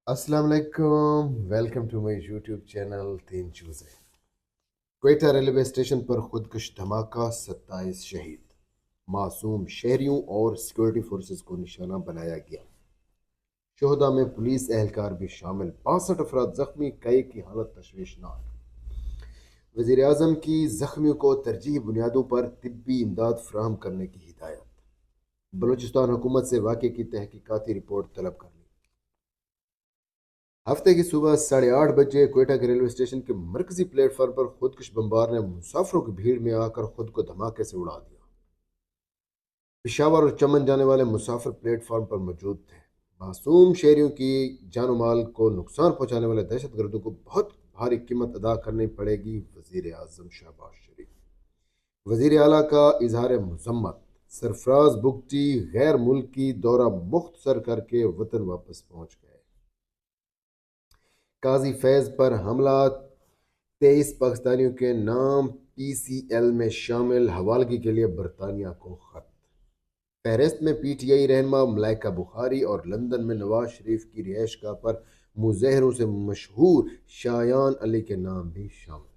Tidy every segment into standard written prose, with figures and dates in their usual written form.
السلام علیکم، welcome to my YouTube channel تین چوزے۔ کوئٹہ ریلوے اسٹیشن پر خودکش دھماکہ، 27 شہید، معصوم شہریوں اور سیکورٹی فورسز کو نشانہ بنایا گیا۔ شہداء میں پولیس اہلکار بھی شامل، 62 افراد زخمی، کئی کی حالت تشویشناک۔ وزیر اعظم کی زخمیوں کو ترجیحی بنیادوں پر طبی امداد فراہم کرنے کی ہدایت۔ بلوچستان حکومت سے واقعے کی تحقیقاتی رپورٹ طلب کرنے۔ ہفتے کی صبح 8:30 بجے کوئٹہ کے ریلوے اسٹیشن کے مرکزی پلیٹ فارم پر خودکش بمبار نے مسافروں کی بھیڑ میں آ کر خود کو دھماکے سے اڑا دیا۔ پشاور اور چمن جانے والے مسافر پلیٹ فارم پر موجود تھے۔ معصوم شہریوں کی جان و مال کو نقصان پہنچانے والے دہشت گردوں کو بہت بھاری قیمت ادا کرنی پڑے گی: وزیر اعظم شہباز شریف۔ وزیر اعلیٰ کا اظہار مذمت: سرفراز بگٹی غیر ملکی دورہ مختصر کر کے وطن واپس پہنچ گئے۔ قاضی فیض پر حملہ، 23 پاکستانیوں کے نام پی سی ایل میں شامل، حوالگی کے لیے برطانیہ کو خط۔ فہرست میں پی ٹی آئی رہنما ملائکہ بخاری اور لندن میں نواز شریف کی رہائش گاہ پر مظاہروں سے مشہور شایان علی کے نام بھی شامل۔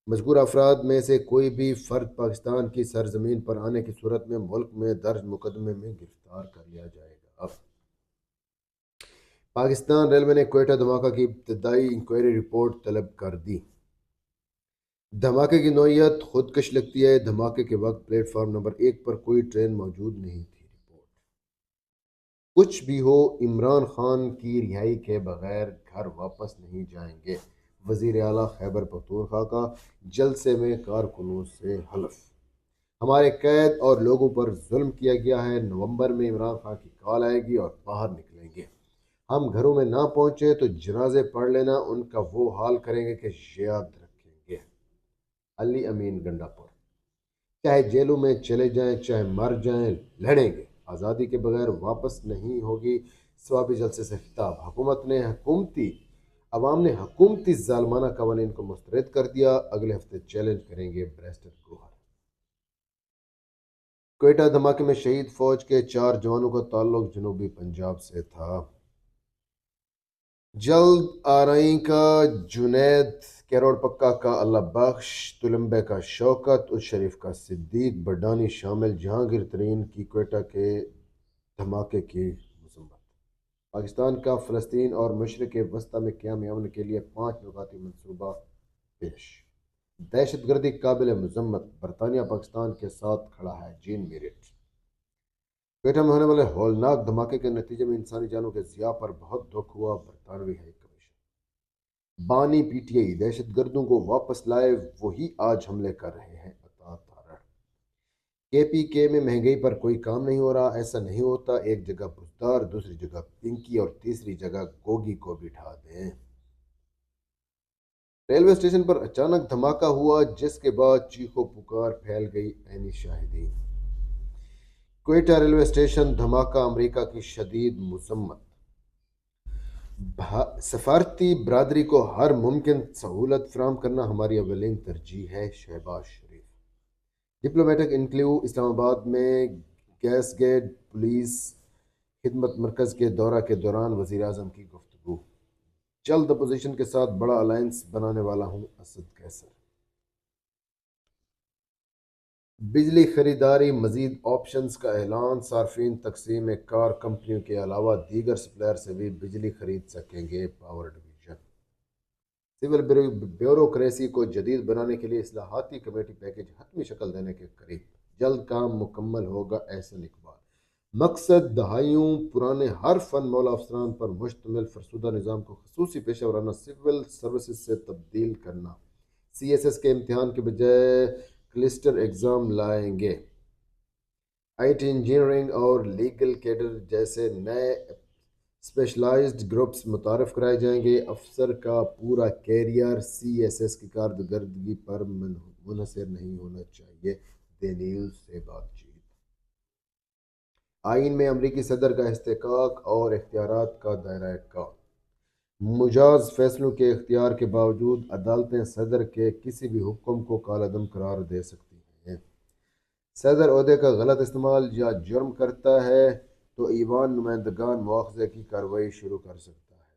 مذکورہ افراد میں سے کوئی بھی فرد پاکستان کی سرزمین پر آنے کی صورت میں ملک میں درج مقدمے میں گرفتار کر لیا جائے گا۔ پاکستان ریلوے نے کوئٹہ دھماکہ کی ابتدائی انکوائری رپورٹ طلب کر دی۔ دھماکے کی نوعیت خودکش لگتی ہے۔ دھماکے کے وقت پلیٹ فارم نمبر 1 پر کوئی ٹرین موجود نہیں تھی۔ رپورٹ: کچھ بھی ہو، عمران خان کی رہائی کے بغیر گھر واپس نہیں جائیں گے: وزیر اعلیٰ خیبر پختونخوا کا جلسے میں کارکنوں سے حلف۔ ہمارے قید اور لوگوں پر ظلم کیا گیا ہے۔ نومبر میں عمران خان کی کال آئے گی اور باہر نکلیں گے۔ ہم گھروں میں نہ پہنچے تو جنازے پڑھ لینا، ان کا وہ حال کریں گے کہ یاد رکھیں گے: علی امین گنڈا پور۔ چاہے جیلوں میں چلے جائیں، چاہے مر جائیں، لڑیں گے، آزادی کے بغیر واپس نہیں ہوگی۔ ثوابی جلسے سے خطاب: عوام نے حکومتی ظالمانہ قوانین کو مسترد کر دیا، اگلے ہفتے چیلنج کریں گے بیرسٹر گوہر۔ کوئٹہ دھماکے میں شہید فوج کے 4 جوانوں کا تعلق جنوبی پنجاب سے تھا۔ جلد آرائیں کا جنید، کیروڑ پکا کا اللہ بخش، تلمبے کا شوکت، الشریف کا صدیق بڈانی شامل۔ جہانگیر ترین کی کوئٹہ کے دھماکے کی مذمت۔ پاکستان کا فلسطین اور مشرق وسطیٰ میں قیام امن کے لیے 5 نکاتی منصوبہ پیش۔ دہشت گردی قابل مذمت، برطانیہ پاکستان کے ساتھ کھڑا ہے: جین میرٹ۔ کوئٹہ میں ہونے والے ہولناک دھماکے کے نتیجے میں انسانی جانوں کے ضیاع پر بہت دکھ ہوا: برطانوی ہائی کمیشن۔ بانی پی ٹی آئی: دہشت گردوں کو واپس لائے، وہی آج حملے کر رہے ہیں، عطا تارڑ۔ کے پی کے میں مہنگائی پر کوئی کام نہیں ہو رہا، ایسا نہیں ہوتا، ایک جگہ بزدار، دوسری جگہ پنکی اور تیسری جگہ گوگی کو بٹھا دیں۔ ریلوے اسٹیشن پر اچانک دھماکہ ہوا، جس کے بعد چیخو پکار پھیل گئی: عینی شاہدین۔ کوئٹہ ریلوے اسٹیشن دھماکہ، امریکہ کی شدید مذمت۔ سفارتی برادری کو ہر ممکن سہولت فراہم کرنا ہماری اولین ترجیح ہے: شہباز شریف۔ ڈپلومیٹک انکلیو اسلام آباد میں گیس گیٹ پولیس خدمت مرکز کے دورہ کے دوران وزیر اعظم کی گفتگو: جلد اپوزیشن کے ساتھ بڑا الائنس بنانے والا ہوں: اسد قیصر۔ بجلی خریداری، مزید آپشنز کا اعلان: صارفین تقسیم کار کمپنیوں کے علاوہ دیگر سپلائر سے بھی بجلی خرید سکیں گے: پاور ڈویژن۔ سول بیوروکریسی کو جدید بنانے کے لیے اصلاحاتی کمیٹی پیکیج حتمی شکل دینے کے قریب، جلد کام مکمل ہوگا: احسن اقبال۔ مقصد دہائیوں پرانے ہر فن مولا افسران پر مشتمل فرسودہ نظام کو خصوصی پیشہ ورانہ سول سروسز سے تبدیل کرنا۔ سی ایس ایس کے امتحان کے بجائے کلسٹر ایگزام لائیں گے۔ آئی ٹی، انجینئرنگ اور لیگل کیڈر جیسے نئے اسپیشلائزڈ گروپس متعارف کرائے جائیں گے۔ افسر کا پورا کیریئر سی ایس ایس کی کارکردگی پر منحصر نہیں ہونا چاہیے: دینیل سے بات چیت۔ آئین میں امریکی صدر کا استحقاق اور اختیارات کا دائرہ کار: مجاز فیصلوں کے اختیار کے باوجود عدالتیں صدر کے کسی بھی حکم کو کالعدم قرار دے سکتی ہیں۔ صدر عہدے کا غلط استعمال یا جرم کرتا ہے تو ایوان نمائندگان مواخذے کی کارروائی شروع کر سکتا ہے۔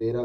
13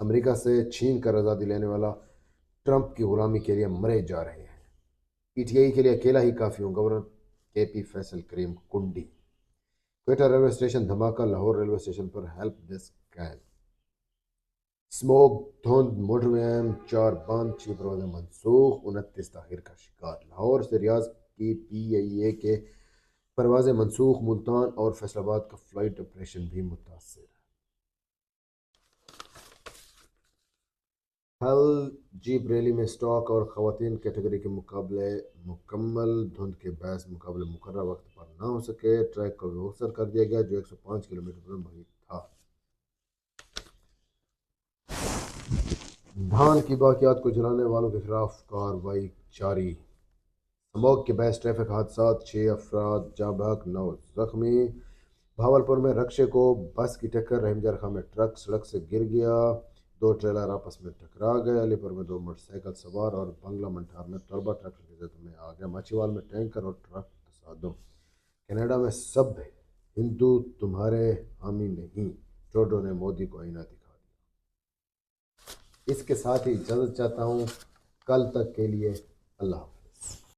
امریکہ سے چھین کر آزادی لینے والا ٹرمپ کی غلامی کے لیے مرے جا رہے ہیں۔ پی ٹی آئی کے لیے اکیلا ہی کافی ہوں، گورنر کے پی فیصل کریم کنڈی۔ کوئٹہ ریلوے اسٹیشن دھماکہ، لاہور ریلوے اسٹیشن پر ہیلپ ڈیسک قائم۔ اسموک دھند، موٹر ویم 4 بند، 6 پروازیں منسوخ، 29 تاخیر کا شکار۔ لاہور سے ریاض کی پی آئی اے کے پروازیں منسوخ، ملتان اور فیصل آباد کا فلائٹ آپریشن بھی متاثر۔ ہل جیپ ریلی میں اسٹاک اور خواتین کیٹیگری کے مقابلے مکمل، دھند کے باعث مقابلے مقررہ وقت پر نہ ہو سکے، ٹریک کو مؤخر کر دیا گیا جو 105 کلومیٹر پر محیط تھا۔ دھان کی باقیات کو جلانے والوں کے خلاف کارروائی جاری۔ اسموگ کے باعث ٹریفک حادثات، 6 افراد جاں بحق، 9 زخمی۔ بھاولپور میں رکشے کو بس کی ٹکر، رحیم جار خان میں ٹرک سڑک سے گر گیا، 2 ٹریلر آپس میں ٹکرا گئے۔ علی پور میں 2 موٹر سائیکل سوار اور بنگلہ منٹھار میں طلبہ ٹریکٹر کی زد میں آ گیا۔ ماچیوال میں ٹینکر اور ٹرک تصادم۔ کینیڈا میں سب ہندو تمہارے حامی نہیں، ٹروڈو نے مودی کو آئینہ دکھا دیا۔ اس کے ساتھ ہی اجازت چاہتا ہوں، کل تک کے لیے اللہ حافظ۔